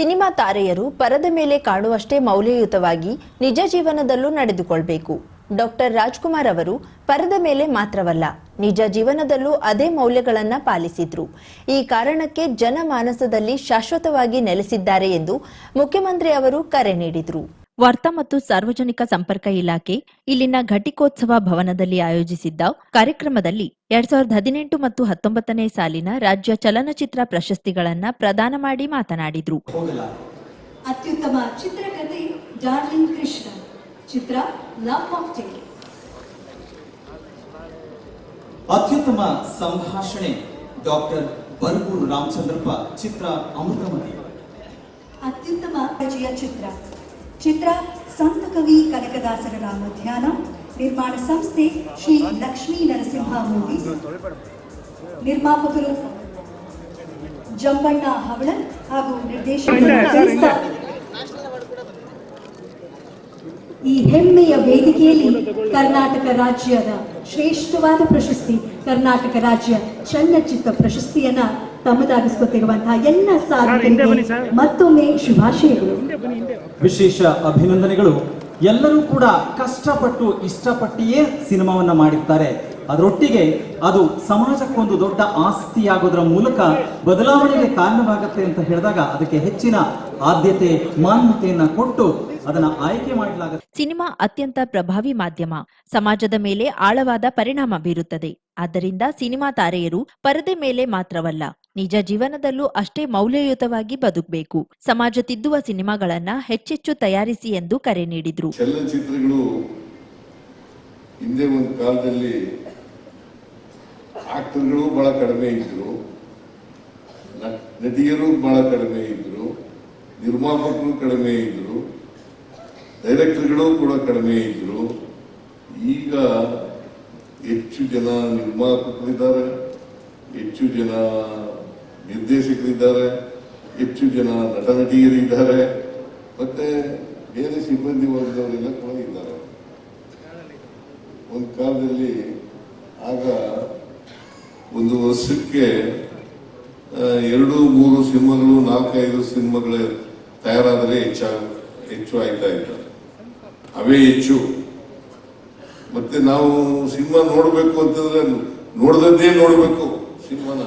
Cinema ತಾರೆಯರು ಪರದ ಮೇಲೆ ಕಾಣುವಷ್ಟೇ ಮೌಲ್ಯಯುತವಾಗಿ ನಿಜ ಜೀವನದಲ್ಲೂ ನಡೆದುಕೊಳ್ಳಬೇಕು. ಡಾಕ್ಟರ್ ರಾಜ್ಕುಮಾರ್ ಅವರು ಪರದ ಮೇಲೆ ಮಾತ್ರವಲ್ಲ, ನಿಜ ಜೀವನದಲ್ಲೂ ಅದೇ ಮೌಲ್ಯಗಳನ್ನು ಪಾಲಿಸಿದ್ರು. ಈ ಕಾರಣಕ್ಕೆ ಜನಮಾನಸದಲ್ಲಿ ಶಾಶ್ವತವಾಗಿ ನೆಲೆಸಿದ್ದಾರೆ ಎಂದು ಮುಖ್ಯಮಂತ್ರಿ ಅವರು ಕರೆ ನೀಡಿದರು. ವಾರ್ತಾ ಮತ್ತು ಸಾರ್ವಜನಿಕ ಸಂಪರ್ಕ ಇಲಾಖೆ ಇಲ್ಲಿನ ಘಟಿಕೋತ್ಸವ ಭವನದಲ್ಲಿ ಆಯೋಜಿಸಿದ್ದ ಕಾರ್ಯಕ್ರಮದಲ್ಲಿ 2018 ಮತ್ತು 19ನೇ ಸಾಲಿನ ರಾಜ್ಯ ಚಲನಚಿತ್ರ ಪ್ರಶಸ್ತಿಗಳನ್ನು ಪ್ರದಾನ ಮಾಡಿ ಮಾತನಾಡಿದರು. ಅತ್ಯುತ್ತಮ ಚಿತ್ರಕಥೆ ಡಾರ್ಲಿಂಗ್ ಕೃಷ್ಣ, ಚಿತ್ರ ಲವ್ ಮಾಕ್ಟೇಲ್. ಅತ್ಯುತ್ತಮ ಸಂಭಾಷಣೆ ಡಾಕ್ಟರ್ ಬರಗೂರು ರಾಮಚಂದ್ರಪ್ಪ, ಚಿತ್ರ ಅಮೃತಮತಿ. ಅತ್ಯುತ್ತಮ ಚಿತ್ರ ಸಂತ ಕವಿ ಕನಕದಾಸರ ರಾಮಧ್ಯಾನ, ನಿರ್ಮಾಣ ಸಂಸ್ಥೆ ಶ್ರೀ ಲಕ್ಷ್ಮೀ ನರಸಿಂಹ ಮೂವೀಸ್, ನಿರ್ಮಾಪಕರು ಜಂಬಣ್ಣ ಹವಳನ್ ಹಾಗೂ ನಿರ್ದೇಶಕರು. ಈ ಹೆಮ್ಮೆಯ ವೇದಿಕೆಯಲ್ಲಿ ಕರ್ನಾಟಕ ರಾಜ್ಯದ ಶ್ರೇಷ್ಠವಾದ ಪ್ರಶಸ್ತಿ, ಕರ್ನಾಟಕ ರಾಜ್ಯ ಚಲನಚಿತ್ರ ಪ್ರಶಸ್ತಿಯನ್ನ ತಮ್ಮದಾಗಿಸಿಕೊಟ್ಟಿರುವಂತಹ ಎಲ್ಲ ಸಾಧಕರಿಗೆ ಮತ್ತೊಮ್ಮೆ ಶುಭಾಶಯಗಳು, ವಿಶೇಷ ಅಭಿನಂದನೆಗಳು. ಎಲ್ಲರೂ ಕೂಡ ಕಷ್ಟಪಟ್ಟು ಇಷ್ಟಪಟ್ಟಿಯೇ ಸಿನಿಮಾವನ್ನ ಮಾಡಿರ್ತಾರೆ. ಅದರೊಟ್ಟಿಗೆ ಅದು ಸಮಾಜಕ್ಕೊಂದು ದೊಡ್ಡ ಆಸ್ತಿಯಾಗೋದ್ರ ಮೂಲಕ ಬದಲಾವಣೆಗೆ ಕಾರಣವಾಗುತ್ತೆ ಅಂತ ಹೇಳಿದಾಗ ಅದಕ್ಕೆ ಹೆಚ್ಚಿನ ಆದ್ಯತೆ, ಮಾನ್ಯತೆಯನ್ನ ಕೊಟ್ಟು ಅದನ್ನ ಆಯ್ಕೆ ಮಾಡಲಾಗುತ್ತೆ. ಸಿನಿಮಾ ಅತ್ಯಂತ ಪ್ರಭಾವಿ ಮಾಧ್ಯಮ, ಸಮಾಜದ ಮೇಲೆ ಆಳವಾದ ಪರಿಣಾಮ ಬೀರುತ್ತದೆ. ಆದ್ದರಿಂದ ಸಿನಿಮಾ ತಾರೆಯರು ಪರದೆ ಮೇಲೆ ಮಾತ್ರವಲ್ಲ, ನಿಜ ಜೀವನದಲ್ಲೂ ಅಷ್ಟೇ ಮೌಲ್ಯಯುತವಾಗಿ ಬದುಕಬೇಕು. ಸಮಾಜ ತಿದ್ದುವ ಸಿನಿಮಾಗಳನ್ನ ಹೆಚ್ಚೆಚ್ಚು ತಯಾರಿಸಿ ಎಂದು ಕರೆ ನೀಡಿದ್ರು. ಚಲನಚಿತ್ರಗಳು ಹಿಂದೆ ಒಂದು ಕಾಲದಲ್ಲಿ ಆಕ್ಟರ್ಗಳು ಬಹಳ ಕಡಿಮೆ ಇದ್ರು, ನಟಿಯರು ಬಹಳ ಕಡಿಮೆ ಇದ್ರು, ನಿರ್ಮಾಪಕರು ಕಡಿಮೆ ಇದ್ರು, ಡೈರೆಕ್ಟರ್ಗಳು ಕೂಡ ಕಡಿಮೆ ಇದ್ರು. ಈಗ ಹೆಚ್ಚು ಜನ ನಿರ್ಮಾಪಕರಿದ್ದಾರೆ, ಹೆಚ್ಚು ಜನ ನಿರ್ದೇಶಕರಿದ್ದಾರೆ, ಹೆಚ್ಚು ಜನ ನಟ ನಟಿಯರಿದ್ದಾರೆ, ಮತ್ತೆ ಬೇರೆ ಸಿಬ್ಬಂದಿ ವರ್ಗದವರೆಲ್ಲ ಕೂಡ ಇದ್ದಾರೆ. ಒಂದು ಕಾಲದಲ್ಲಿ ಆಗ ಒಂದು ವರ್ಷಕ್ಕೆ 2-3 ಸಿನಿಮಾಗಳು, 4-5 ಸಿನಿಮಾಗಳು ತಯಾರಾದರೆ ಹೆಚ್ಚು ಆಯ್ತಾ ಇತ್ತು, ಅವೇ ಹೆಚ್ಚು. ಮತ್ತೆ ನಾವು ಸಿನಿಮಾ ನೋಡ್ಬೇಕು ಅಂತಂದ್ರೆ ನೋಡ್ದದ್ದೇ ನೋಡ್ಬೇಕು ಸಿನಿಮಾನ.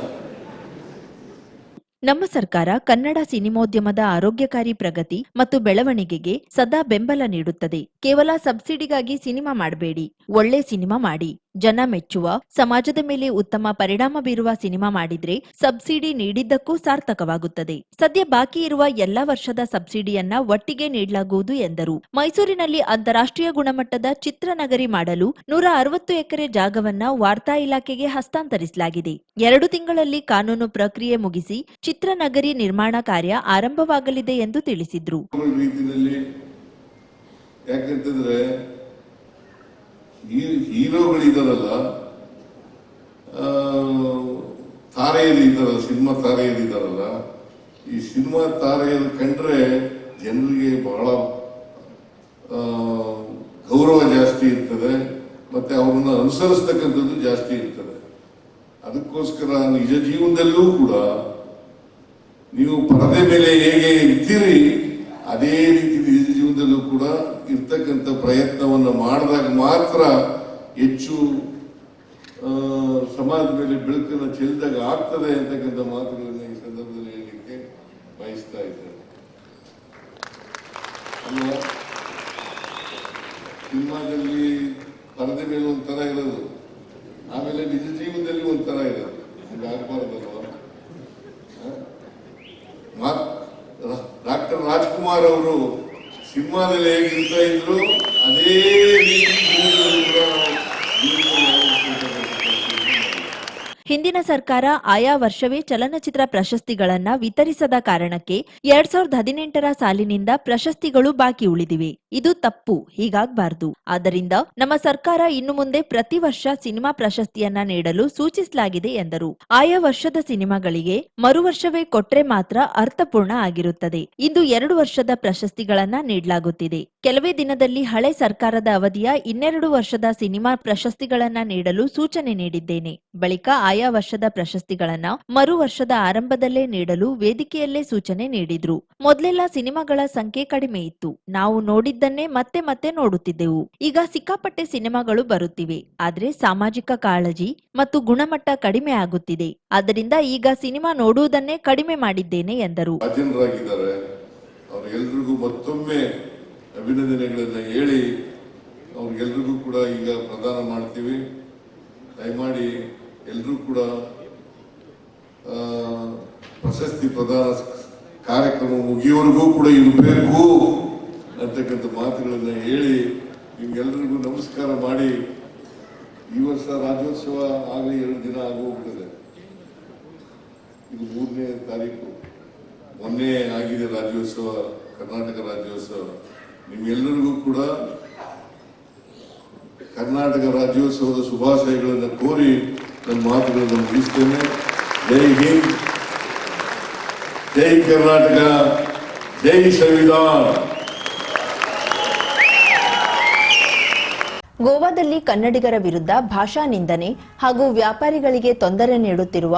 ನಮ್ಮ ಸರ್ಕಾರ ಕನ್ನಡ ಸಿನಿಮೋದ್ಯಮದ ಆರೋಗ್ಯಕಾರಿ ಪ್ರಗತಿ ಮತ್ತು ಬೆಳವಣಿಗೆಗೆ ಸದಾ ಬೆಂಬಲ ನೀಡುತ್ತದೆ. ಕೇವಲ ಸಬ್ಸಿಡಿಗಾಗಿ ಸಿನಿಮಾ ಮಾಡಬೇಡಿ, ಒಳ್ಳೆ ಸಿನಿಮಾ ಮಾಡಿ, ಜನ ಮೆಚ್ಚುವ, ಸಮಾಜದ ಮೇಲೆ ಉತ್ತಮ ಪರಿಣಾಮ ಬೀರುವ ಸಿನಿಮಾ ಮಾಡಿದ್ರೆ ಸಬ್ಸಿಡಿ ನೀಡಿದ್ದಕ್ಕೂ ಸಾರ್ಥಕವಾಗುತ್ತದೆ. ಸದ್ಯ ಬಾಕಿ ಇರುವ ಎಲ್ಲಾ ವರ್ಷದ ಸಬ್ಸಿಡಿಯನ್ನ ಒಟ್ಟಿಗೆ ನೀಡಲಾಗುವುದು ಎಂದರು. ಮೈಸೂರಿನಲ್ಲಿ ಅಂತಾರಾಷ್ಟ್ರೀಯ ಗುಣಮಟ್ಟದ ಚಿತ್ರನಗರಿ ಮಾಡಲು 160 ಎಕರೆ ಜಾಗವನ್ನ ವಾರ್ತಾ ಇಲಾಖೆಗೆ ಹಸ್ತಾಂತರಿಸಲಾಗಿದೆ. 2 ತಿಂಗಳಲ್ಲಿ ಕಾನೂನು ಪ್ರಕ್ರಿಯೆ ಮುಗಿಸಿ ಚಿತ್ರನಗರಿ ನಿರ್ಮಾಣ ಕಾರ್ಯ ಆರಂಭವಾಗಲಿದೆ ಎಂದು ತಿಳಿಸಿದ್ರು. ಯಾಕಂತಂದ್ರೆ ಹೀರೋಗಳಿದಾರಲ್ಲ, ತಾರೆಯರಿದ್ದಾರಲ್ಲ, ಸಿನಿಮಾ ತಾರೆಯರಿದ್ದಾರಲ್ಲ, ಈ ಸಿನಿಮಾ ತಾರೆಯರು ಕಂಡ್ರೆ ಜನರಿಗೆ ಬಹಳ ಗೌರವ ಜಾಸ್ತಿ ಇರ್ತದೆ, ಮತ್ತೆ ಅವ್ರನ್ನ ಅನುಸರಿಸ್ತಕ್ಕಂಥದ್ದು ಜಾಸ್ತಿ ಇರ್ತದೆ. ಅದಕ್ಕೋಸ್ಕರ ನಿಜ ಜೀವನದಲ್ಲೂ ಕೂಡ ನೀವು ಪರದೆ ಮೇಲೆ ಹೇಗೆ ಇರ್ತೀರಿ ಅದೇ ರೀತಿ ನಿಜ ಜೀವನದಲ್ಲೂ ಕೂಡ ಇರ್ತಕ್ಕಂಥ ಪ್ರಯತ್ನವನ್ನು ಮಾಡಿದಾಗ ಮಾತ್ರ ಹೆಚ್ಚು ಸಮಾಜದ ಮೇಲೆ ಬೆಳಕನ್ನು ಚೆಲ್ಲಿದಾಗ ಆಗ್ತದೆ ಅಂತಕ್ಕಂಥ ಮಾತುಗಳನ್ನು ಈ ಸಂದರ್ಭದಲ್ಲಿ ಹೇಳಲಿಕ್ಕೆ ಬಯಸ್ತಾ ಇದ್ದೇನೆ. ಅಲ್ವಾ, ಸಿನಿಮಾದಲ್ಲಿ ಪರದೆ ಮೇಲೆ ಒಂಥರ ಇರೋದು, ಆಮೇಲೆ ನಿಜ ಜೀವನದಲ್ಲಿ ಒಂಥರ ಇರೋದು, ಹಂಗಾಗಬಾರ್ದಲ್ವ. ಡಾಕ್ಟರ್ ರಾಜ್ಕುಮಾರ್ ಅವರು ಸಿನಿಮಾದಲ್ಲಿ ಹೇಗಿರ್ತಾ ಇದ್ರು ಅದೇ ರೀತಿ ಹಿಂದಿನ ಸರ್ಕಾರ ಆಯಾ ವರ್ಷವೇ ಚಲನಚಿತ್ರ ಪ್ರಶಸ್ತಿಗಳನ್ನ ವಿತರಿಸದ ಕಾರಣಕ್ಕೆ 2018ರ ಸಾಲಿನಿಂದ ಪ್ರಶಸ್ತಿಗಳು ಬಾಕಿ ಉಳಿದಿವೆ. ಇದು ತಪ್ಪು, ಹೀಗಾಗಬಾರದು. ಆದ್ದರಿಂದ ನಮ್ಮ ಸರ್ಕಾರ ಇನ್ನು ಮುಂದೆ ಪ್ರತಿ ವರ್ಷ ಸಿನಿಮಾ ಪ್ರಶಸ್ತಿಯನ್ನ ನೀಡಲು ಸೂಚಿಸಲಾಗಿದೆ ಎಂದರು. ಆಯಾ ವರ್ಷದ ಸಿನಿಮಾಗಳಿಗೆ ಮರುವರ್ಷವೇ ಕೊಟ್ರೆ ಮಾತ್ರ ಅರ್ಥಪೂರ್ಣ ಆಗಿರುತ್ತದೆ. ಇಂದು 2 ವರ್ಷದ ಪ್ರಶಸ್ತಿಗಳನ್ನ ನೀಡಲಾಗುತ್ತಿದೆ. ಕೆಲವೇ ದಿನದಲ್ಲಿ ಹಳೆ ಸರ್ಕಾರದ ಅವಧಿಯ 2 ವರ್ಷದ ಸಿನಿಮಾ ಪ್ರಶಸ್ತಿಗಳನ್ನ ನೀಡಲು ಸೂಚನೆ ನೀಡಿದ್ದೇನೆ. ಬಳಿಕ ಆಯಾ ಆಯಾ ವರ್ಷದ ಪ್ರಶಸ್ತಿಗಳನ್ನ ಮರು ವರ್ಷದ ಆರಂಭದಲ್ಲೇ ನೀಡಲು ವೇದಿಕೆಯಲ್ಲೇ ಸೂಚನೆ ನೀಡಿದ್ರು. ಮೊದಲೆಲ್ಲ ಸಿನಿಮಾಗಳ ಸಂಖ್ಯೆ ಕಡಿಮೆ ಇತ್ತು. ನಾವು ನೋಡಿದ್ದನ್ನೇ ಮತ್ತೆ ಮತ್ತೆ ನೋಡುತ್ತಿದ್ದೆವು. ಈಗ ಸಿಕ್ಕಾಪಟ್ಟೆ ಸಿನಿಮಾಗಳು ಬರುತ್ತಿವೆ. ಆದ್ರೆ ಸಾಮಾಜಿಕ ಕಾಳಜಿ ಮತ್ತು ಗುಣಮಟ್ಟ ಕಡಿಮೆ ಆಗುತ್ತಿದೆ. ಆದ್ದರಿಂದ ಈಗ ಸಿನಿಮಾ ನೋಡುವುದನ್ನೇ ಕಡಿಮೆ ಮಾಡಿದ್ದೇನೆ ಎಂದರು. ಅವರಿಗೆಲ್ರಿಗೂ ಮತ್ತೊಮ್ಮೆ ಅಭಿನಂದನೆಗಳನ್ನು ಹೇಳಿ ಅವ್ರಿಗೆಲ್ರಿಗೂ ಕೂಡ ಈಗ ಪ್ರದಾನ ಮಾಡ್ತೀವಿ. ದಯಮಾಡಿ ಎಲ್ಲರೂ ಕೂಡ ಪ್ರಶಸ್ತಿ ಪ್ರದಾನ ಕಾರ್ಯಕ್ರಮ ಮುಗಿಯುವವರೆಗೂ ಕೂಡ ಇರಬೇಕು ಅಂತಕ್ಕಂಥ ಮಾತುಗಳನ್ನು ಹೇಳಿ ನಿಮ್ಗೆಲ್ರಿಗೂ ನಮಸ್ಕಾರ ಮಾಡಿ, ಈ ವರ್ಷ ರಾಜ್ಯೋತ್ಸವ ಆಗಲಿ 2 ದಿನ ಆಗೋಗ್ತದೆ. ಇದು 3ನೇ ತಾರೀಕು, ಮೊನ್ನೆ ಆಗಿದೆ ರಾಜ್ಯೋತ್ಸವ, ಕರ್ನಾಟಕ ರಾಜ್ಯೋತ್ಸವ. ನಿಮ್ಗೆಲ್ಲರಿಗೂ ಕೂಡ ಕರ್ನಾಟಕ ರಾಜ್ಯೋತ್ಸವದ ಶುಭಾಶಯಗಳನ್ನು ಕೋರಿ ನನ್ನ ಮಾತುಗಳನ್ನು ಮುಗಿಸ್ತೇನೆ. ಜೈ ಹಿಂದ್, ಜೈ ಕರ್ನಾಟಕ, ಜೈ ಸಂವಿಧಾನ. ಗೋವಾದಲ್ಲಿ ಕನ್ನಡಿಗರ ವಿರುದ್ಧ ಭಾಷಾ ನಿಂದನೆ ಹಾಗೂ ವ್ಯಾಪಾರಿಗಳಿಗೆ ತೊಂದರೆ ನೀಡುತ್ತಿರುವ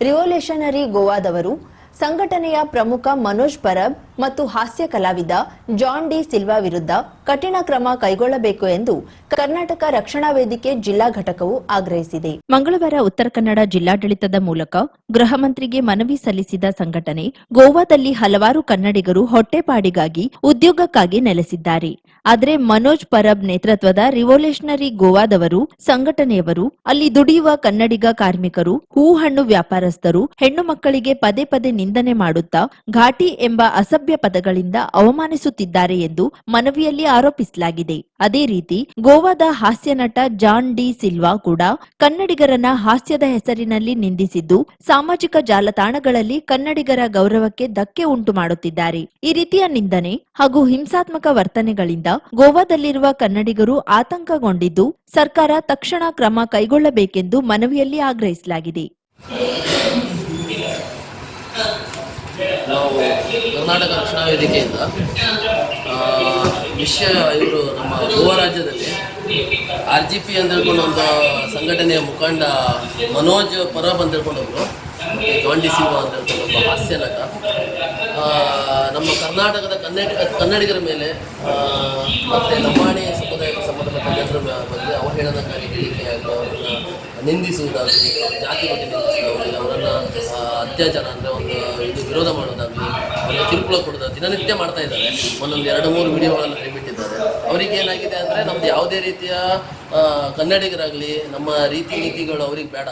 ರಿವೊಲ್ಯೂಷನರಿ ಗೋವಾದವರು ಸಂಘಟನೆಯ ಪ್ರಮುಖ ಮನೋಜ್ ಪರಬ್ ಮತ್ತು ಹಾಸ್ಯ ಕಲಾವಿದ ಜಾನ್ ಡಿ ಸಿಲ್ವಾ ವಿರುದ್ಧ ಕಠಿಣ ಕ್ರಮ ಕೈಗೊಳ್ಳಬೇಕು ಎಂದು ಕರ್ನಾಟಕ ರಕ್ಷಣಾ ವೇದಿಕೆ ಜಿಲ್ಲಾ ಘಟಕವು ಆಗ್ರಹಿಸಿದೆ. ಮಂಗಳವಾರ ಉತ್ತರ ಕನ್ನಡ ಜಿಲ್ಲಾಡಳಿತದ ಮೂಲಕ ಗೃಹ ಮಂತ್ರಿಗೆ ಮನವಿ ಸಲ್ಲಿಸಿದ ಸಂಘಟನೆ, ಗೋವಾದಲ್ಲಿ ಹಲವಾರು ಕನ್ನಡಿಗರು ಹೊಟ್ಟೆಪಾಡಿಗಾಗಿ ಉದ್ಯೋಗಕ್ಕಾಗಿ ನೆಲೆಸಿದ್ದಾರೆ. ಆದರೆ ಮನೋಜ್ ಪರಬ್ ನೇತೃತ್ವದ ರಿವೊಲ್ಯೂಷನರಿ ಗೋವಾದವರು ಸಂಘಟನೆಯವರು ಅಲ್ಲಿ ದುಡಿಯುವ ಕನ್ನಡಿಗ ಕಾರ್ಮಿಕರು, ಹೂಹಣ್ಣು ವ್ಯಾಪಾರಸ್ಥರು, ಹೆಣ್ಣು ಮಕ್ಕಳಿಗೆ ಪದೇ ಪದೇ ನಿಂದನೆ ಮಾಡುತ್ತಾ ಘಾಟಿ ಎಂಬ ಅಸಭ್ಯ ಪದಗಳಿಂದ ಅವಮಾನಿಸುತ್ತಿದ್ದಾರೆ ಎಂದು ಮನವಿಯಲ್ಲಿ ಆರೋಪಿಸಲಾಗಿದೆ. ಅದೇ ರೀತಿ ಗೋವಾದ ಹಾಸ್ಯ ನಟ ಜಾನ್ ಡಿ ಸಿಲ್ವಾ ಕೂಡ ಕನ್ನಡಿಗರನ್ನ ಹಾಸ್ಯದ ಹೆಸರಿನಲ್ಲಿ ನಿಂದಿಸಿದ್ದು ಸಾಮಾಜಿಕ ಜಾಲತಾಣಗಳಲ್ಲಿ ಕನ್ನಡಿಗರ ಗೌರವಕ್ಕೆ ಧಕ್ಕೆ ಉಂಟು ಮಾಡುತ್ತಿದ್ದಾರೆ. ಈ ರೀತಿಯ ನಿಂದನೆ ಹಾಗೂ ಹಿಂಸಾತ್ಮಕ ವರ್ತನೆಗಳಿಂದ ಗೋವಾದಲ್ಲಿರುವ ಕನ್ನಡಿಗರು ಆತಂಕಗೊಂಡಿದ್ದು ಸರ್ಕಾರ ತಕ್ಷಣ ಕ್ರಮ ಕೈಗೊಳ್ಳಬೇಕೆಂದು ಮನವಿಯಲ್ಲಿ ಆಗ್ರಹಿಸಲಾಗಿದೆ. ನಾವು ಕರ್ನಾಟಕ ರಕ್ಷಣಾ ವೇದಿಕೆಯಿಂದ ಇವರು ನಮ್ಮ ಗೋವಾ ರಾಜ್ಯದಲ್ಲಿ RGP ಅಂತ ಹೇಳ್ಕೊಂಡು ಒಂದು ಸಂಘಟನೆಯ ಮುಖಂಡ ಮನೋಜ್ ಪರಬ್ ಅಂತ ಹೇಳ್ಕೊಂಡವರು, ಜಾನ್ ಡಿ ಸಿಲ್ವಾ ಅಂತ ಹೇಳ್ಕೊಂಡು ಒಬ್ಬ ಹಾಸ್ಯ ನಟ, ನಮ್ಮ ಕರ್ನಾಟಕದ ಕನ್ನಡಿಗರ ಮೇಲೆ ಮತ್ತು ಲಂಬಾಣಿ ಸಮುದಾಯಕ್ಕೆ ಸಂಬಂಧಪಟ್ಟ ಜನರ ಬಗ್ಗೆ ಅವಹೇಳನಕಾರಿ ಹೇಳಿಕೆಯಾಗಿ ಅವರನ್ನು ನಿಂದಿಸುವುದಾಗಲಿ, ಜಾತಿ ಬಗ್ಗೆ ನಿಂದಿಸುವುದಾಗಲಿ, ಅವರನ್ನು ಅತ್ಯಾಚಾರ ಅಂದರೆ ಒಂದು ಇದು ವಿರೋಧ ಮಾಡೋದಾಗಲಿ, ಅವರಿಗೆ ಕಿರುಕುಳ ಕೊಡೋದು ದಿನನಿತ್ಯ ಮಾಡ್ತಾ ಇದ್ದಾರೆ. ಒಂದೊಂದು 2-3 ವಿಡಿಯೋಗಳನ್ನು ಕೈಬಿಟ್ಟಿದ್ದಾರೆ. ಅವರಿಗೆ ಏನಾಗಿದೆ ಅಂದರೆ ನಮ್ದು ಯಾವುದೇ ರೀತಿಯ ಕನ್ನಡಿಗರಾಗಲಿ ನಮ್ಮ ರೀತಿ ನೀತಿಗಳು ಅವ್ರಿಗೆ ಬೇಡ.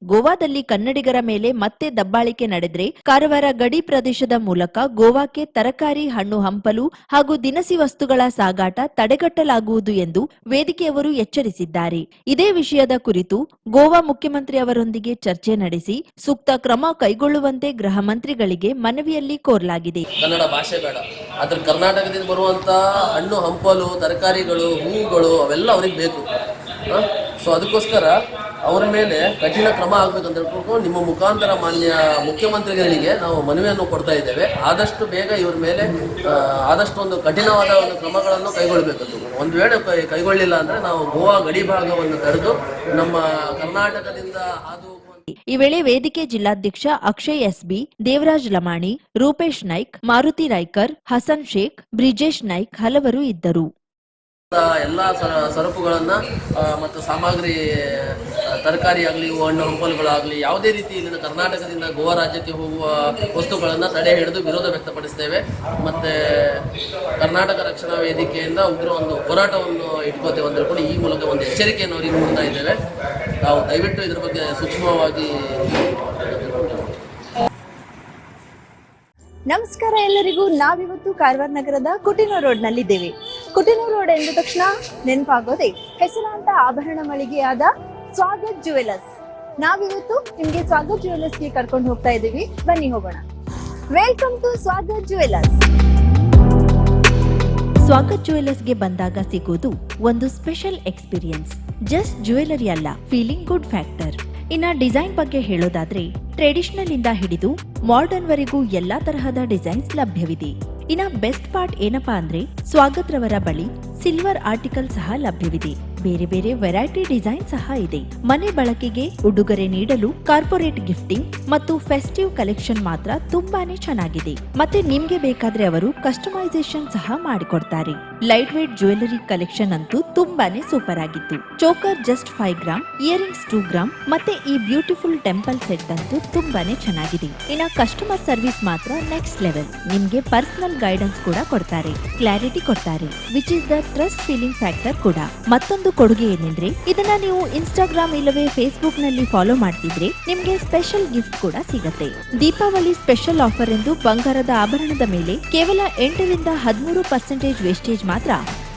ಗೋವಾದಲ್ಲಿ ಕನ್ನಡಿಗರ ಮೇಲೆ ಮತ್ತೆ ದಬ್ಬಾಳಿಕೆ ನಡೆದ್ರೆ ಕಾರವಾರ ಗಡಿ ಪ್ರದೇಶದ ಮೂಲಕ ಗೋವಾಕ್ಕೆ ತರಕಾರಿ, ಹಣ್ಣು ಹಂಪಲು ಹಾಗೂ ದಿನಸಿ ವಸ್ತುಗಳ ಸಾಗಾಟ ತಡೆಗಟ್ಟಲಾಗುವುದು ಎಂದು ವೇದಿಕೆಯವರು ಎಚ್ಚರಿಸಿದ್ದಾರೆ. ಇದೇ ವಿಷಯದ ಕುರಿತು ಗೋವಾ ಮುಖ್ಯಮಂತ್ರಿ ಅವರೊಂದಿಗೆ ಚರ್ಚೆ ನಡೆಸಿ ಸೂಕ್ತ ಕ್ರಮ ಕೈಗೊಳ್ಳುವಂತೆ ಗೃಹ ಮಂತ್ರಿಗಳಿಗೆ ಮನವಿಯಲ್ಲಿ ಕೋರಲಾಗಿದೆ. ಕನ್ನಡ ಭಾಷೆ ಬೇಡ, ಅದ್ರ ಕರ್ನಾಟಕದಿಂದ ಬರುವಂತ ಹಣ್ಣು ಹಂಪಲು, ತರಕಾರಿಗಳು, ಹೂವುಗಳು ಅವೆಲ್ಲ ಅವ್ರಿಗೆ ಬೇಕು. ಸೊ ಅದಕ್ಕೋಸ್ಕರ ಅವರ ಮೇಲೆ ಕಠಿಣ ಕ್ರಮ ಆಗ್ಬೇಕಂತ ಹೇಳ್ಕೊಂಡು ನಿಮ್ಮ ಮುಖಾಂತರ ಮಾನ್ಯ ಮುಖ್ಯಮಂತ್ರಿಗಳಿಗೆ ನಾವು ಮನವಿಯನ್ನು ಕೊಡ್ತಾ ಇದ್ದೇವೆ. ಆದಷ್ಟು ಬೇಗ ಇವ್ರ ಮೇಲೆ ಆದಷ್ಟು ಒಂದು ಕಠಿಣವಾದ ಒಂದು ಕ್ರಮಗಳನ್ನು ಕೈಗೊಳ್ಳಬೇಕಂತ. ಒಂದು ವೇಳೆ ಕೈಗೊಳ್ಳಿಲ್ಲ ಅಂದ್ರೆ ನಾವು ಗೋವಾ ಗಡಿ ಭಾಗವನ್ನು ತಡೆದು ನಮ್ಮ ಕರ್ನಾಟಕದಿಂದ ಹಾದು. ಈ ವೇಳೆ ವೇದಿಕೆ ಜಿಲ್ಲಾಧ್ಯಕ್ಷ ಅಕ್ಷಯ್ SB, ದೇವರಾಜ್ ಲಮಾಣಿ, ರೂಪೇಶ್ ನಾಯ್ಕ್, ಮಾರುತಿ ರಾಯ್ಕರ್, ಹಸನ್ ಶೇಖ್, ಬ್ರಿಜೇಶ್ ನಾಯ್ಕ್ ಹಲವರು ಇದ್ದರು. ಎಲ್ಲ ಸರಕುಗಳನ್ನ ಮತ್ತು ಸಾಮಗ್ರಿ, ತರಕಾರಿ ಆಗಲಿ, ಹಣ್ಣು ಹಂಪಲುಗಳಾಗಲಿ, ಯಾವುದೇ ರೀತಿ ಇಲ್ಲಿನ ಕರ್ನಾಟಕದಿಂದ ಗೋವಾ ರಾಜ್ಯಕ್ಕೆ ಹೋಗುವ ವಸ್ತುಗಳನ್ನು ತಡೆ ಹಿಡಿದು ವಿರೋಧ ವ್ಯಕ್ತಪಡಿಸ್ತೇವೆ. ಮತ್ತು ಕರ್ನಾಟಕ ರಕ್ಷಣಾ ವೇದಿಕೆಯಿಂದ ಉಗ್ರ ಒಂದು ಹೋರಾಟವನ್ನು ಇಟ್ಕೋತೇವೆ ಅಂತ ಹೇಳ್ಕೊಂಡು ಈ ಮೂಲಕ ಒಂದು ಎಚ್ಚರಿಕೆಯನ್ನು ಅವರಿಗೆ ಕೊಡ್ತಾ ಇದ್ದೇವೆ. ನಾವು ದಯವಿಟ್ಟು ಇದ್ರ ಬಗ್ಗೆ ಸೂಕ್ಷ್ಮವಾಗಿ. ನಮಸ್ಕಾರ ಎಲ್ಲರಿಗೂ. ನಾವಿವತ್ತು ಕಾರವಾರ ನಗರದ ಕುಟಿನೂರ್ ರೋಡ್ ನಲ್ಲಿದ್ದೇವೆ. ಕುಟಿನೂರ್ ರೋಡ್ ಎಂದ ತಕ್ಷಣ ನೆನಪಾಗೋದೆ ಹೆಸರಾಂತ ಆಭರಣ ಮಳಿಗೆಯಾದ ಸ್ವಾಗತ್ ಜುವೆಲರ್ಸ್. ನಾವಿವತ್ತು ನಿಮ್ಗೆ ಸ್ವಾಗತ್ ಜುವೆಲರ್ಸ್ಗೆ ಕರ್ಕೊಂಡು ಹೋಗ್ತಾ ಇದ್ದೀವಿ. ಬನ್ನಿ ಹೋಗೋಣ. Welcome to Swagat jewellers. Swagat ಜುವೆಲರ್ಸ್ಗೆ ಬಂದಾಗ ಸಿಗೋದು ಒಂದು ಸ್ಪೆಷಲ್ ಎಕ್ಸ್ಪೀರಿಯನ್ಸ್. ಜಸ್ಟ್ ಜ್ಯುವೆಲರಿ ಅಲ್ಲ, ಫೀಲಿಂಗ್ ಗುಡ್ ಫ್ಯಾಕ್ಟರ್. ಇನ್ನ ಡಿಸೈನ್ ಬಗ್ಗೆ ಹೇಳೋದಾದ್ರೆ ಟ್ರೆಡಿಷನಲ್ ಇಂದ ಹಿಡಿದು ಮಾಡರ್ನ್ ವರೆಗೂ ಎಲ್ಲಾ ತರಹದ ಡಿಸೈನ್ಸ್ ಲಭ್ಯವಿದೆ. ಇನ್ನ ಬೆಸ್ಟ್ ಪಾರ್ಟ್ ಏನಪ್ಪಾ ಅಂದ್ರೆ ಸ್ವಾಗತ್ ರವರ ಬಳಿ ಸಿಲ್ವರ್ ಆರ್ಟಿಕಲ್ ಸಹ ಲಭ್ಯವಿದೆ. ಬೇರೆ ಬೇರೆ ವೆರೈಟಿ ಡಿಸೈನ್ ಸಹ ಇದೆ. ಮನೆ ಬಳಕೆಗೆ ಉಡುಗೊರೆ ನೀಡಲು ಕಾರ್ಪೊರೇಟ್ ಗಿಫ್ಟಿಂಗ್ ಮತ್ತು ಫೆಸ್ಟಿವ್ ಕಲೆಕ್ಷನ್ ಮಾತ್ರ ತುಂಬಾನೇ ಚೆನ್ನಾಗಿದೆ. ಮತ್ತೆ ನಿಮ್ಗೆ ಬೇಕಾದ್ರೆ ಅವರು ಕಸ್ಟಮೈಸೇಷನ್ ಸಹ ಮಾಡಿಕೊಡ್ತಾರೆ. ಲೈಟ್ ವೇಟ್ ಜ್ಯುವೆಲರಿ ಕಲೆಕ್ಷನ್ ಅಂತೂ ತುಂಬಾನೇ ಸೂಪರ್ ಆಗಿತ್ತು. Choker just 5 gram, earrings 2 gram ಮತ್ತೆ ಈ ಬ್ಯೂಟಿಫುಲ್ ಟೆಂಪಲ್ ಸೆಟ್ ಅಂತೂ ತುಂಬಾನೇ ಚೆನ್ನಾಗಿದೆ. ಇನ್ನ ಕಸ್ಟಮರ್ ಸರ್ವಿಸ್ ಮಾತ್ರ ನೆಕ್ಸ್ಟ್ ಲೆವೆಲ್. ನಿಮ್ಗೆ ಪರ್ಸನಲ್ ಗೈಡೆನ್ಸ್ ಕೂಡ ಕೊಡ್ತಾರೆ, ಕ್ಲಾರಿಟಿ ಕೊಡ್ತಾರೆ, which is the trust feeling factor ಕೂಡ. ಮತ್ತೊಂದು ಕೊಡುಗೆ ಏನೆಂದ್ರೆ ಇದನ್ನ ನೀವು ಇನ್ಸ್ಟಾಗ್ರಾಮ್ ಇಲ್ಲವೇ ಫೇಸ್ಬುಕ್ ನಲ್ಲಿ ಫಾಲೋ ಮಾಡ್ತಿದ್ರೆ ನಿಮ್ಗೆ ಸ್ಪೆಷಲ್ ಗಿಫ್ಟ್ ಕೂಡ ಸಿಗತ್ತೆ. ದೀಪಾವಳಿ ಸ್ಪೆಷಲ್ ಆಫರ್ ಎಂದು ಬಂಗಾರದ ಆಭರಣದ ಮೇಲೆ ಕೇವಲ 8ರಿಂದ 13% ವೇಸ್ಟೇಜ್ ಮಾತ್ರ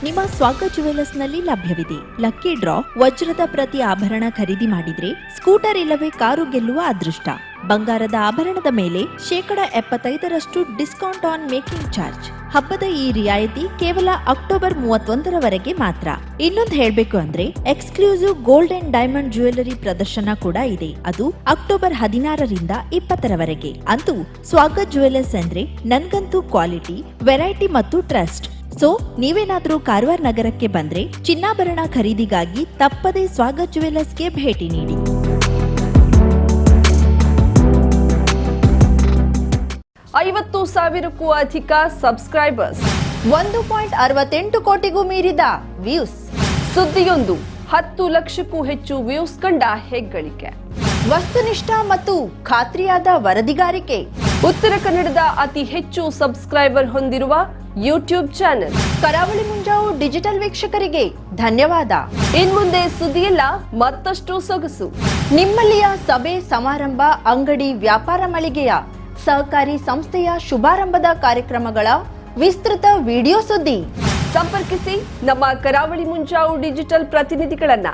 ನಿಮ್ಮ ಸ್ವಾಗತ್ ಜುವೆಲರ್ಸ್ ನಲ್ಲಿ ಲಭ್ಯವಿದೆ. ಲಕ್ಕಿ ಡ್ರಾ ವಜ್ರದ ಪ್ರತಿ ಆಭರಣ ಖರೀದಿ ಮಾಡಿದ್ರೆ ಸ್ಕೂಟರ್ ಇಲ್ಲವೇ ಕಾರು ಗೆಲ್ಲುವ ಅದೃಷ್ಟ. ಬಂಗಾರದ ಆಭರಣದ ಮೇಲೆ 75% ಡಿಸ್ಕೌಂಟ್ ಆನ್ ಮೇಕಿಂಗ್ ಚಾರ್ಜ್. ಹಬ್ಬದ ಈ ರಿಯಾಯಿತಿ ಕೇವಲ ಅಕ್ಟೋಬರ್ 31ರವರೆಗೆ ಮಾತ್ರ. ಇನ್ನೊಂದು ಹೇಳ್ಬೇಕು ಅಂದ್ರೆ exclusive gold and diamond jewellery ಪ್ರದರ್ಶನ ಕೂಡ ಇದೆ. ಅದು ಅಕ್ಟೋಬರ್ 16ರಿಂದ 20ರವರೆಗೆ. ಅಂತೂ ಸ್ವಾಗತ್ ಜುವೆಲರ್ಸ್ ಅಂದ್ರೆ ನನ್ಗಂತೂ ಕ್ವಾಲಿಟಿ, ವೆರೈಟಿ ಮತ್ತು ಟ್ರಸ್ಟ್. ಸೊ ನೀವೇನಾದ್ರೂ ಕಾರವಾರ ನಗರಕ್ಕೆ ಬಂದ್ರೆ ಚಿನ್ನಾಭರಣ ಖರೀದಿಗಾಗಿ ತಪ್ಪದೇ ಸ್ವಾಗತ್ ಜುವೆಲರ್ಸ್ಗೆ ಭೇಟಿ ನೀಡಿ. 50,000ಕ್ಕೂ ಅಧಿಕ ಸಬ್ಸ್ಕ್ರೈಬರ್ಸ್, 1.68 ಕೋಟಿಗೂ ಮೀರಿದ ವ್ಯೂಸ್. ಸುದ್ದಿಯೊಂದು, 10 ಲಕ್ಷಕ್ಕೂ ಹೆಚ್ಚು ವ್ಯೂಸ್ ಕಂಡ ಹೆಗ್ಗಳಿಕೆ. ವಸ್ತುನಿಷ್ಠ ಮತ್ತು ಖಾತ್ರಿಯಾದ ವರದಿಗಾರಿಕೆ. ಉತ್ತರ ಕನ್ನಡದ ಅತಿ ಹೆಚ್ಚು ಸಬ್ಸ್ಕ್ರೈಬರ್ ಹೊಂದಿರುವ ಯೂಟ್ಯೂಬ್ ಚಾನೆಲ್ ಕರಾವಳಿ ಮುಂಜಾವು ಡಿಜಿಟಲ್ ವೀಕ್ಷಕರಿಗೆ ಧನ್ಯವಾದ. ಇನ್ಮುಂದೆ ಸುದ್ದಿಯೆಲ್ಲ ಮತ್ತಷ್ಟು ಸೊಗಸು. ನಿಮ್ಮಲ್ಲಿಯ ಸಭೆ ಸಮಾರಂಭ, ಅಂಗಡಿ, ವ್ಯಾಪಾರ ಮಳಿಗೆಯ ಸಹಕಾರಿ ಸಂಸ್ಥೆಯ ಶುಭಾರಂಭದ ಕಾರ್ಯಕ್ರಮಗಳ ವಿಸ್ತೃತ ವಿಡಿಯೋ ಸುದ್ದಿ. ಸಂಪರ್ಕಿಸಿ ನಮ್ಮ ಕರಾವಳಿ ಮುಂಜಾವು ಡಿಜಿಟಲ್ ಪ್ರತಿನಿಧಿಗಳನ್ನ.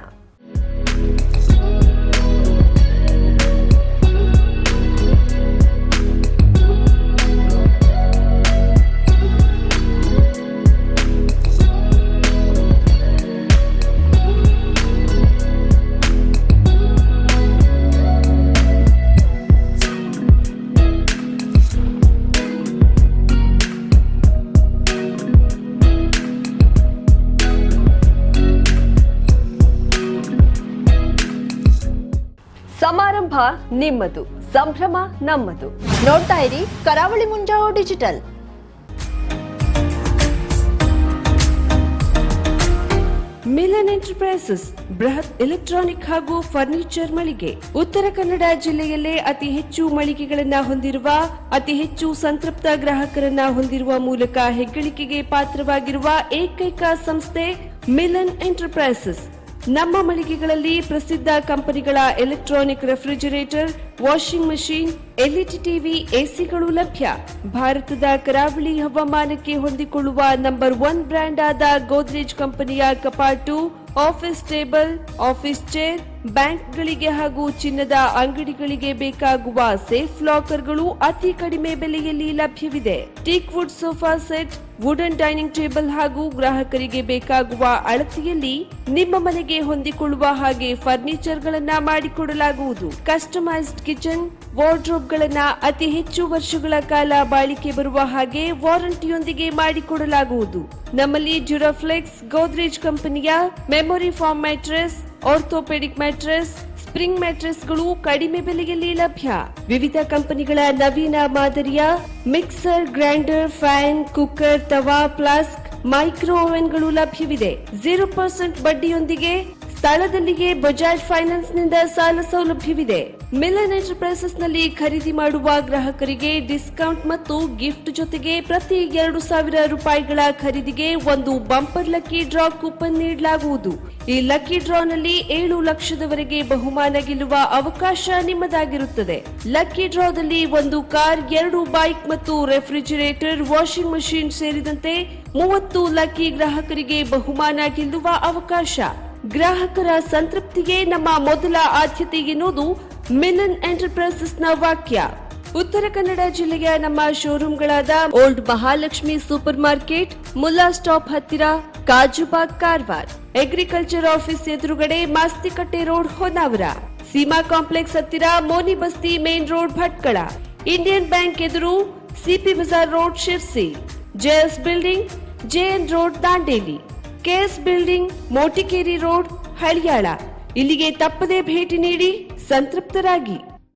ಸಮಾರಂಭ ನಿಮ್ಮದು, ಸಂಭ್ರಮ ನಮ್ಮದು. ನೋಡ್ತಾ ಇರಿ ಕರಾವಳಿ ಮುಂಜಾವು ಡಿಜಿಟಲ್. ಮಿಲನ್ ಎಂಟರ್ಪ್ರೈಸಸ್ ಬೃಹತ್ ಎಲೆಕ್ಟ್ರಾನಿಕ್ ಹಾಗೂ ಫರ್ನಿಚರ್ ಮಳಿಗೆ. ಉತ್ತರ ಕನ್ನಡ ಜಿಲ್ಲೆಯಲ್ಲೇ ಅತಿ ಹೆಚ್ಚು ಮಳಿಗೆಗಳನ್ನ ಹೊಂದಿರುವ, ಅತಿ ಹೆಚ್ಚು ಸಂತೃಪ್ತ ಗ್ರಾಹಕರನ್ನ ಹೊಂದಿರುವ ಮೂಲಕ ಹೆಗ್ಗಳಿಕೆಗೆ ಪಾತ್ರವಾಗಿರುವ ಏಕೈಕ ಸಂಸ್ಥೆ ಮಿಲನ್ ಎಂಟರ್ಪ್ರೈಸಸ್. ನಮ್ಮ ಮಳಿಗೆಗಳಲ್ಲಿ ಪ್ರಸಿದ್ಧ ಕಂಪನಿಗಳ electronic refrigerator, washing machine, LED TV, ಎಸಿಗಳು ಲಭ್ಯ. ಭಾರತದ ಕರಾವಳಿ ಹವಾಮಾನಕ್ಕೆ ಹೊಂದಿಕೊಳ್ಳುವ ನಂಬರ್ 1 ಬ್ರ್ಯಾಂಡ್ ಆದ ಗೋದ್ರೇಜ್ ಕಂಪನಿಯ ಕಪಾಟು, ಆಫೀಸ್ ಟೇಬಲ್, ಆಫೀಸ್ ಚೇರ್, ಬ್ಯಾಂಕ್ಗಳಿಗೆ ಹಾಗೂ ಚಿನ್ನದ ಅಂಗಡಿಗಳಿಗೆ ಬೇಕಾಗುವ ಸೇಫ್ ಲಾಕರ್ಗಳು ಅತಿ ಕಡಿಮೆ ಬೆಲೆಯಲ್ಲಿ ಲಭ್ಯವಿದೆ. Teak wood sofa set, wooden dining table ಹಾಗೂ ಗ್ರಾಹಕರಿಗೆ ಬೇಕಾಗುವ ಅಳತೆಯಲ್ಲಿ ನಿಮ್ಮ ಮನೆಗೆ ಹೊಂದಿಕೊಳ್ಳುವ ಹಾಗೆ ಫರ್ನಿಚರ್ ಗಳನ್ನ ಮಾಡಿಕೊಡಲಾಗುವುದು. ಕಸ್ಟಮೈಸ್ಡ್ ಕಿಚನ್, ವಾರ್ಡ್ರೋಬ್ ಗಳನ್ನ ಅತಿ ಹೆಚ್ಚು ವರ್ಷಗಳ ಕಾಲ ಬಾಳಿಕೆ ಬರುವ ಹಾಗೆ ವಾರಂಟಿಯೊಂದಿಗೆ ಮಾಡಿಕೊಡಲಾಗುವುದು. ನಮ್ಮಲ್ಲಿ ಡ್ಯೂರಾಫ್ಲೆಕ್ಸ್, ಗೋದ್ರೇಜ್ ಕಂಪನಿಯ memory foam mattress, orthopaedic mattress, spring ಮ್ಯಾಟ್ರೆಸ್ಗಳು ಕಡಿಮೆ ಬೆಲೆಯಲ್ಲಿ ಲಭ್ಯ. ವಿವಿಧ ಕಂಪನಿಗಳ ನವೀನ ಮಾದರಿಯ mixer, grinder, fan, cooker, tawa, flask, micro ಓವೆನ್ಗಳು ಲಭ್ಯವಿದೆ. 0% ಬಡ್ಡಿಯೊಂದಿಗೆ ಸ್ಥಳದಲ್ಲಿಯೇ ಬಜಾಜ್ ಫೈನಾನ್ಸ್ ನಿಂದ ಸಾಲ ಸೌಲಭ್ಯವಿದೆ. ಮಿಲನ್ ಎಂಟರ್ಪ್ರೈಸಸ್ ನಲ್ಲಿ ಖರೀದಿ ಮಾಡುವ ಗ್ರಾಹಕರಿಗೆ ಡಿಸ್ಕೌಂಟ್ ಮತ್ತು ಗಿಫ್ಟ್ ಜೊತೆಗೆ ಪ್ರತಿ 2,000 ರೂಪಾಯಿಗಳ ಖರೀದಿಗೆ ಒಂದು ಬಂಪರ್ ಲಕ್ಕಿ ಡ್ರಾ ಕೂಪನ್ ನೀಡಲಾಗುವುದು. ಈ ಲಕ್ಕಿ ಡ್ರಾನಲ್ಲಿ 7 ಲಕ್ಷದವರೆಗೆ ಬಹುಮಾನ ಗೆಲ್ಲುವ ಅವಕಾಶ ನಿಮ್ಮದಾಗಿರುತ್ತದೆ. ಲಕ್ಕಿ ಡ್ರಾದಲ್ಲಿ 1 ಕಾರ್, 2 ಬೈಕ್ ಮತ್ತು ರೆಫ್ರಿಜರೇಟರ್, ವಾಷಿಂಗ್ ಮಷೀನ್ ಸೇರಿದಂತೆ 30 ಲಕ್ಕಿ ಗ್ರಾಹಕರಿಗೆ ಬಹುಮಾನ ಗೆಲ್ಲುವ ಅವಕಾಶ. ಗ್ರಾಹಕರ ಸಂತೃಪ್ತಿಗೆ ನಮ್ಮ ಮೊದಲ ಆದ್ಯತೆ ಎನ್ನುವುದು ಮಿಲನ್ ಎಂಟರ್ಪ್ರೈಸಸ್ ನ ವಾಕ್ಯ. ಉತ್ತರ ಕನ್ನಡ ಜಿಲ್ಲೆಯ ನಮ್ಮ ಶೋರೂಮ್ಗಳಾದ old Mahalakshmi super market, Mulla stop ಹತ್ತಿರ, ಕಾಜುಬಾಗ್, ಕಾರವಾರ, ಅಗ್ರಿಕಲ್ಚರ್ ಆಫೀಸ್ ಎದುರುಗಡೆ, ಮಾಸ್ತಿಕಟ್ಟೆ ರೋಡ್, ಹೊನ್ನಾವರ, ಸೀಮಾ ಕಾಂಪ್ಲೆಕ್ಸ್ ಹತ್ತಿರ, Moni Basti main road, Bhatkal, Indian bank ಎದುರು, CP Bazar road, Sirsi, JS building, JN road, Dandeli. KS building, Motikeri road, Haliyal. ಇಲ್ಲಿಗೆ ತಪ್ಪದೇ ಭೇಟಿ ನೀಡಿ ಸಂತೃಪ್ತರಾಗಿ.